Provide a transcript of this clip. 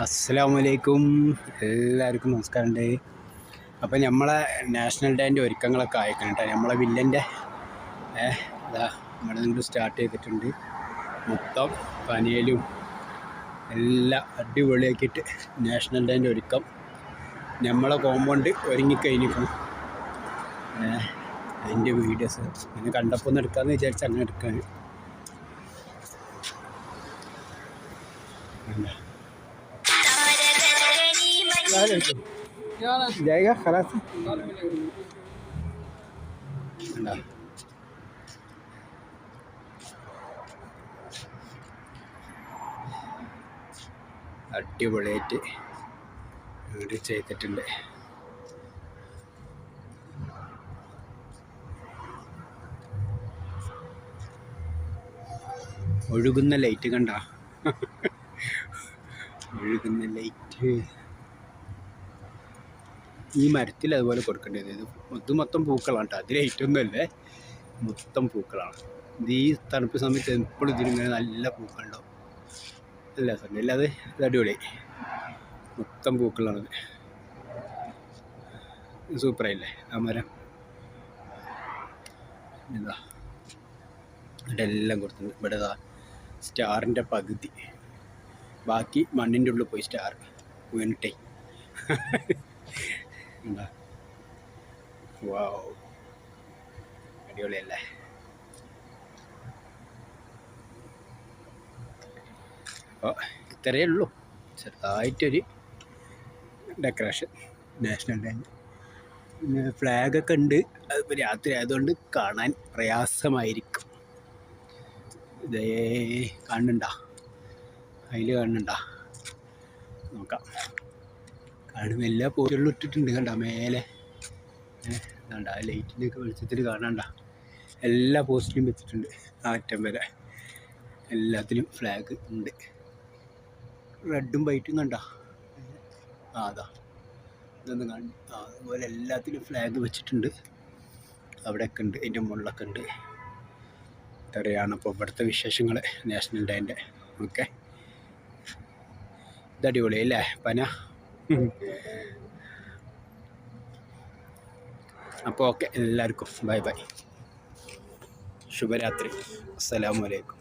അസ്സലാമലൈക്കും. എല്ലാവർക്കും നമസ്കാരമുണ്ട്. അപ്പം നമ്മളെ നാഷണൽ ഡേൻ്റെ ഒരുക്കങ്ങളൊക്കെ അയക്കണം കേട്ടോ. നമ്മളെ വില്ലൻ്റെ ഇതാ ഇവിടെ നിന്ന് സ്റ്റാർട്ട് ചെയ്തിട്ടുണ്ട്. മൊത്തം പനിയലും എല്ലാം അടിപൊളിയാക്കിയിട്ട് നാഷണൽ ഡേൻ്റെ ഒരുക്കം നമ്മളെ കോമ്പൗണ്ട് ഒരുങ്ങിക്കഴിഞ്ഞിരിക്കണം. അതിൻ്റെ വീഡിയോസ് അങ്ങനെ കണ്ടപ്പോൾ ഒന്ന് എടുക്കാമെന്ന് വിചാരിച്ച് അങ്ങനെ എടുക്കാൻ. जाएगा खलास അടിപൊളിയായിട്ട് വീട് ചെയ്തിട്ടുണ്ട്. ഒഴുകുന്ന ലൈറ്റ് കണ്ട ഒഴുകുന്ന ലൈറ്റ് ഈ മരത്തിൽ അതുപോലെ കൊടുക്കേണ്ടത്. ഇത് മൊത്തം പൂക്കളാണ് കേട്ടോ. അതിൽ ലൈറ്റൊന്നും അല്ലേ, മൊത്തം പൂക്കളാണ്. ഇത് ഈ തണുപ്പ് സമയത്ത് എപ്പോഴും ഇതിനിങ്ങനെ നല്ല പൂക്കളുണ്ടാവും. അല്ല സമയം അല്ലാതെ ഇത് അടിപൊളിയായി മൊത്തം പൂക്കളാണത്. സൂപ്പറായില്ലേ ആ മരം? എന്താ ഇവിടെ എല്ലാം കൊടുത്തത്. ഇവിടെ സ്റ്റാറിൻ്റെ പകുതി, ബാക്കി മണ്ണിൻ്റെ ഉള്ളിൽ പോയി സ്റ്റാർ വീണിട്ടേ. എന്താ വാവ്, അടിപൊളിയല്ലേ? അപ്പോൾ ഇത്രയേ ഉള്ളൂ, ചെറുതായിട്ടൊരു ഡെക്കറേഷൻ നാഷണൽ ഡേ. പിന്നെ ഫ്ലാഗൊക്കെ ഉണ്ട്. അതിപ്പോൾ രാത്രി ആയതുകൊണ്ട് കാണാൻ പ്രയാസമായിരിക്കും. ഇതേ കാണുന്നുണ്ടോ? അതിൽ കാണുന്നുണ്ടോ? നോക്കാം. കാണുമ്പോൾ എല്ലാ പോസ്റ്റുകളിലും ഇട്ടിട്ടുണ്ട്. കണ്ട മേലെ കണ്ട ലൈറ്റിൻ്റെയൊക്കെ വെളിച്ചത്തിൽ കാണണ്ട. എല്ലാ പോസ്റ്റിലും വെച്ചിട്ടുണ്ട്. ആ അറ്റം വരെ എല്ലാത്തിലും ഫ്ലാഗ് ഉണ്ട്. റെഡും വൈറ്റും കണ്ട അതാ ഇതൊന്നും കാണും. അതുപോലെ എല്ലാത്തിലും ഫ്ലാഗ് വെച്ചിട്ടുണ്ട്. അവിടെയൊക്കെ ഉണ്ട്, അതിൻ്റെ മുകളിലൊക്കെ ഉണ്ട്. ഇത്രയാണ് അപ്പോൾ ഇവിടുത്തെ വിശേഷങ്ങൾ നാഷണൽ ഡേൻ്റെ. ഓക്കെ, ഇത് അടിപൊളിയല്ലേ പന? അപ്പോൾ ഓക്കെ, എല്ലാവർക്കും ബൈ ബൈ, ശുഭരാത്രി, അസ്സലാമു അലൈക്കും.